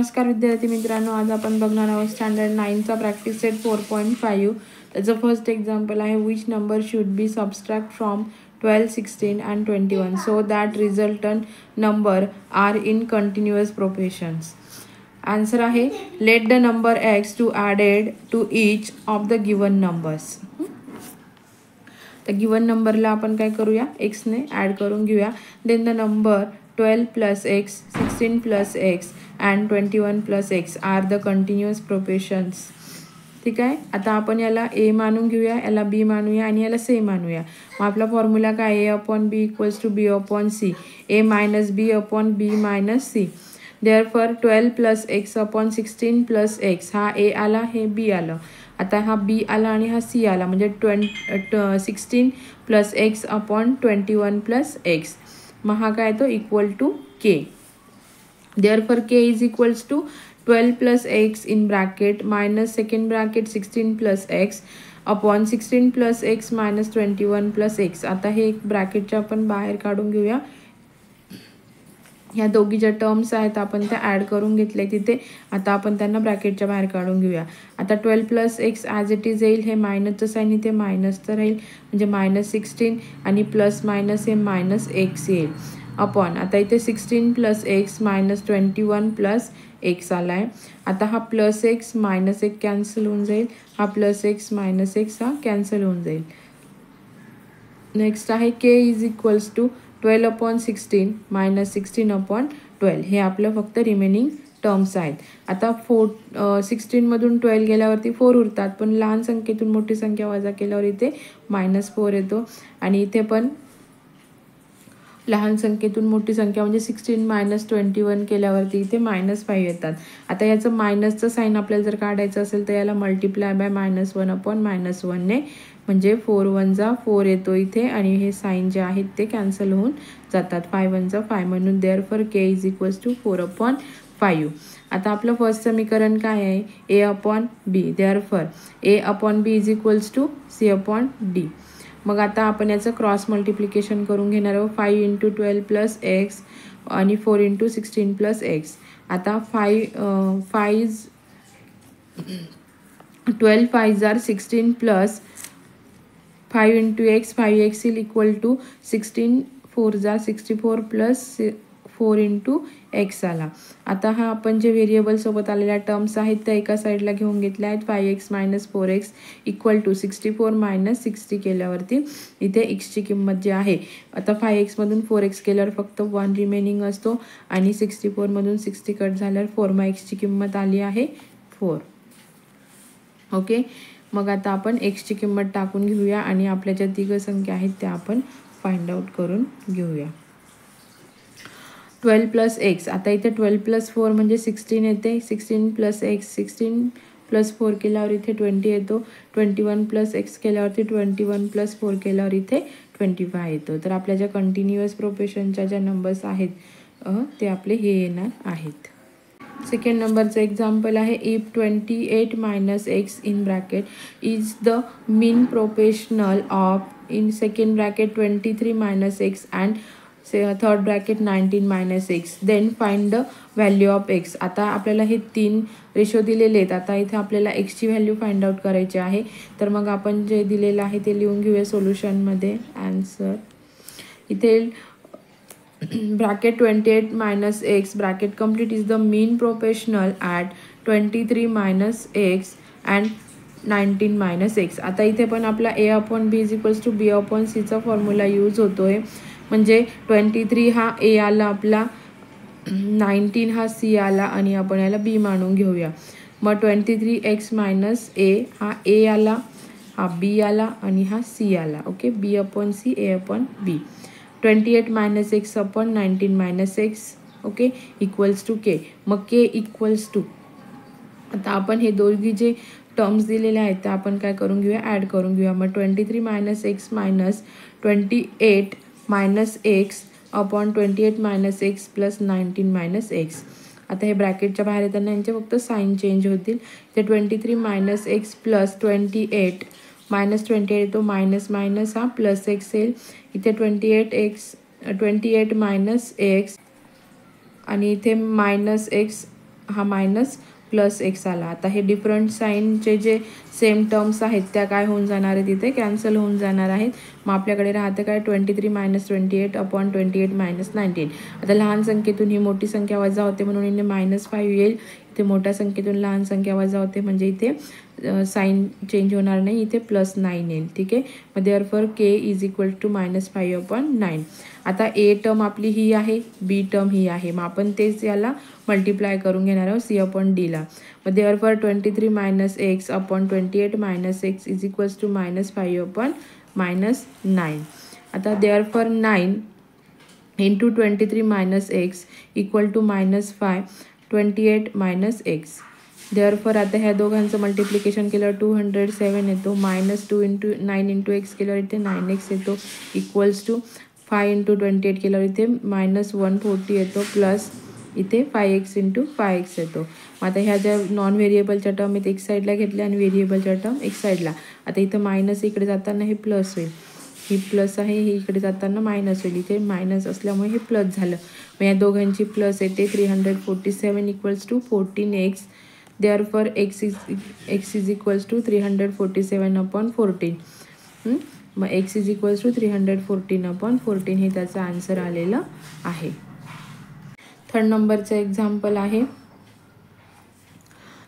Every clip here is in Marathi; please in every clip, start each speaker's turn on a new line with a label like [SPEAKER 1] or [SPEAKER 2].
[SPEAKER 1] नमस्कार विद्यार्थी मित्रांनो, आज आपण बघणार आहोत स्टँडर्ड 9चा प्रॅक्टिस सेट 4.5. त्याचं फर्स्ट एक्झाम्पल आहे which number should be subtract from 12, 16 and 21 so that resultant number are in continuous proportions. Answer आहे let the number x to added to each of the given numbers. तर गिवन नंबरला आपण काय करूया, एक्सने ॲड करून घेऊया. Then the number 12 plus x, 16 plus x and 21 plus x are the continuous proportions. ठीक आहे. आता आपण याला a मानून घेऊया, याला b मानूया आणि याला c मानूया. मग आपला फॉर्म्युला काय, a upon b equals to b upon c, a minus b upon b minus c. Therefore 12 plus x upon 16 plus x हा a आला, हे b आलं. आता हा b आला आणि हा c आला, म्हणजे 16 plus x upon 21 plus x. मग हा काय तो equal to k. Therefore k is equals to 12 plus x in bracket minus second bracket 16 plus x upon 16 plus x minus 21 plus x. आता हे एक ब्रॅकेटच्या आपण बाहेर काढून घेऊया. ह्या दोघी ज्या टर्म्स आहेत आपण त्या ॲड करून घेतले तिथे. आता आपण त्यांना ब्रॅकेटच्या बाहेर काढून घेऊया. आता 12 plus x as it is येईल, हे मायनसचं साईन इथे मायनसचं राहील, म्हणजे -16 आणि प्लस मायनस हे -x येईल अपॉन. आता इथे 16 प्लस एक्स -21 प्लस एक्स आला आहे. आता हा प्लस एक्स मायनस एक कॅन्सल होऊन जाईल, हा प्लस एक्स मायनस एक्स हा कॅन्सल होऊन जाईल. नेक्स्ट आहे के is equals to 12 upon 16 minus 16 upon 12. हे आपलं फक्त रिमेनिंग टर्म्स आहेत. आता 16मधून 12 गेल्यावरती 4 उरतात, पण लहान संख्येतून मोठी संख्या वजा केल्यावर इथे -4 येतो. आणि इथे पण लहान संख्येतून मोठी संख्या म्हणजे 16 - 21 केल्यावरती इथे -5 येतात. आता याचं मायनसचं साईन आपल्याला जर काढायचं असेल तर याला मल्टिप्लाय बाय -1 upon -1 ने, म्हणजे 4 1 जा 4 येतो इथे आणि हे साईन जे आहेत ते कॅन्सल होऊन जातात. 5 1 जा 5 म्हणून therefore K is equals to 4/5. आता आपलं फर्स्ट समीकरण काय आहे, a upon b. Therefore a upon b is equals to c upon d. मग आता आपण याचं क्रॉस मल्टिप्लिकेशन करून घेणार आहोत. 5 × 12 प्लस एक्स आणि 4 × 16 प्लस एक्स. आता 12 5 आर 16 प्लस 5 × x 5x इल इक्वल टू 16 4 जा 64 प्लस 4 × x आला. आता हा आपण जे व्हेरिएबल सोबत आलेल्या टर्म्स आहेत त्या एका साईडला घेऊन घेतल्या आहेत. 5x - 4x इक्वल टू 64 - 60 केल्यावरती इथे एक्सची किंमत जी आहे, आता 5x मधून 4x केल्यावर फक्त 1 रिमेनिंग असतो आणि 64मधून 60 कट झाल्यावर 4. मग एक्सची किंमत आली आहे 4. ओके. मग आता आपण एक्सची किंमत टाकून घेऊया आणि आपल्या ज्या तिघ संख्या आहेत त्या आपण फाइंड आउट करून घेऊया. 12 प्लस एक्स, आता इथे 12 प्लस 4 म्हणजे 16 येते. 16 प्लस एक्स 16 प्लस 4 केल्यावर इथे 20 येतो. 21 प्लस एक्स केल्यावरती 21 प्लस 4 केल्यावर इथे 25 येतो. तर आपल्या ज्या कंटिन्युअस प्रोपेशनच्या ज्या नंबर्स आहेत ते आपले हे येणार आहेत. सेकंड नंबरचं एक्झाम्पल आहे if 28 - x in bracket is the mean proportional of in second bracket 23 - x and third bracket 19 - x, then find the value of x. आता आपल्याला हे 3 रेशो दिलेले आहेत. आता इथे आपल्याला एक्सची व्हॅल्यू फाइंड आउट करायची आहे. तर मग आपण जे दिलेलं आहे ते लिहून घेऊया सोल्युशनमध्ये. आन्सर इथे bracket 28 - x bracket complete is the mean proportional at 23 - x and 19 - x. आता इथे पण आपला a upon b is equals to b upon c चा फॉर्म्युला यूज होतोय. म्हणजे 23 हा a आला आपला, 19 हा c आला आणि आपण याला b मानून घेऊया. मग 23x - a हा a आला, हा b आला आणि हा c आला. Okay. b upon c a upon b. 28 - x upon 19 - x. Okay equals to k. मग k इक्वल्स टू, आता आपण हे दोघी जे टर्म्स दिलेले आहेत त्या आपण काय करून घेऊया, ॲड करून घेऊया. मग 23 - x minus 28 - x upon 28 - x plus 19 - x. आता हे ब्रॅकेटच्या बाहेर येताना यांचे फक्त साईन चेंज होतील. ते 23 - x प्लस 28 -28 येतो, मायनस मायनस हा प्लस एक्स येईल. इथे 28 - x आणि इथे -x हा मायनस प्लस एक्स आला. आता हे डिफरंट साईनचे जे सेम टर्म्स आहेत त्या काय होऊन जाणार आहेत, इथे कॅन्सल होऊन जाणार आहेत. मग आपल्याकडे राहतं काय 23 मायनस 28 अपॉन 28 मायनस 19. आता लहान संख्येतून ही मोठी संख्या वजा होते म्हणून इथे -5 येईल. इथे मोठ्या संख्येतून लहान संख्या वजा होते म्हणजे इथे साईन चेंज होणार नाही, इथे +9 येईल. ठीक आहे. मग therefore K is equal to -5/9. आता ए टर्म आपली ही आहे, बी टर्म ही आहे. मग आपण तेच याला मल्टिप्लाय करून घेणार आहोत C/Dला. मग therefore 23 minus x upon 28 minus x is equals to -5/-9. आता therefore 9 into 23 minus x equal to -5 28 minus x. Therefore आता ह्या दोघांचं मल्टिप्लिकेशन केल्यावर 207 येतो. -2 इंटू 9 इंटू एक्स केल्यावर इथे 9x येतो इक्वल्स टू 5 इंटू 28 केल्यावर इथे -140 येतो प्लस इथे 5x इंटू 5x येतो. आता ह्या ज्या नॉन व्हेरिएबलच्या टर्म आहेत एक साईडला घेतल्या आणि व्हेरिएबलच्या टर्म एक साईडला. आता इथं मायनस इकडे जाताना हे प्लस होईल, ही प्लस आहे, ही इकडे जाताना मायनस होईल. इथे मायनस असल्यामुळे हे प्लस झालं. मग या दोघांची प्लस येते 347 equals to 14x. Therefore x is equals to 347/14. मग x इज इक्वल्स टू 314/14 हे त्याचं आन्सर आलेलं आहे. थर्ड नंबरचं एक्झाम्पल आहे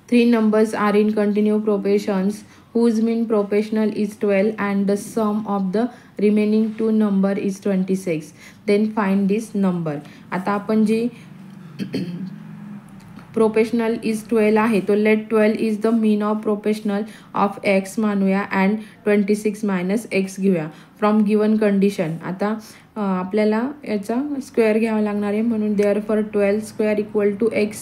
[SPEAKER 1] 3 numbers are in continuous proportions whose mean proportional is 12 and the sum of the remaining 2 number is 26. Then find this number. आता आपण जी proportional is 12 आहे तो let 12 is the mean of proportional of x मानूया and 26 minus x घेऊया from given condition. आता आपल्याला याचा स्क्वेअर घ्यावा लागणार आहे म्हणून therefore 12 square equal to x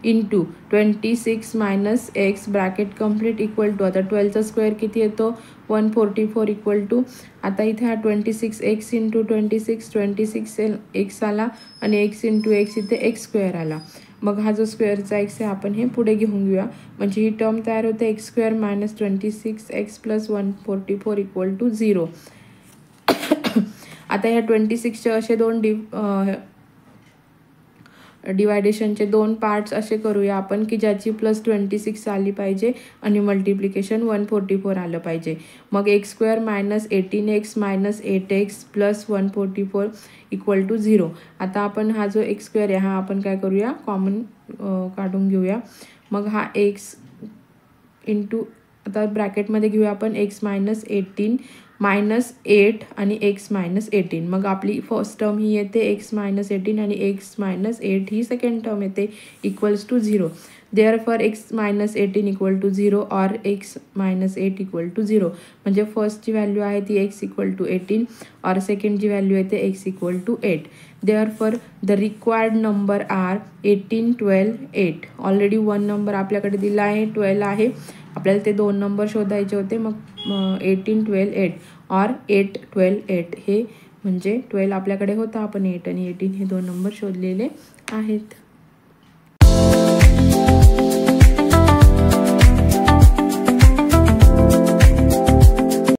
[SPEAKER 1] into 26 minus x bracket complete equal to आता 12चा स्क्वेअर किती येतो 144 इक्वल टू आता इथे हा 26x इंटू 26 आला आणि x इंटू एक्स इथे एक्स स्क्वेअर आला. मग हा जो स्क्वेअरचा एक्स आहे आपण हे पुढे घेऊन घेऊया म्हणजे ही टर्म तयार होते x square minus 26x plus 144 equal to 0. आता ह्या 26चे असे दोन डिवायडेशनचे दोन पार्ट्स असे करूया आपण की ज्याची +26 आली पाहिजे आणि मल्टिप्लिकेशन 144 आलं पाहिजे. मग x square minus 18x minus 8x plus 144 equal to 0. आता आपण हा जो एक्स स्क्वेअर आहे हा आपण काय करूया कॉमन काढून घेऊया. मग हा एक्स इंटू आता ब्रॅकेटमध्ये घेऊया आपण x मायनस 18 मायनस 8 आणि x मायनस 18. मग आपली फर्स्ट टर्म ही येते x मायनस 18 आणि x मायनस 8 ही सेकंड टर्म येते equals to 0. Therefore x minus 18 equal to 0 और x मायनस 8 इक्वल टू 0. म्हणजे फर्स्टची व्हॅल्यू आहे ती x इक्वल टू 18 और सेकंडची व्हॅल्यू येते x equal to 8. Therefore the required number are 18 12 8. Already 1 number आपल्याकडे दिला आहे 12 आहे, आपल्याला ते 2 नंबर शोधायचे होते. मग 18 12 8 और 8 12 8 हे म्हणजे 12 आपल्याकडे होता आपण 8 आणि 18 हे 2 नंबर शोधलेले आहेत.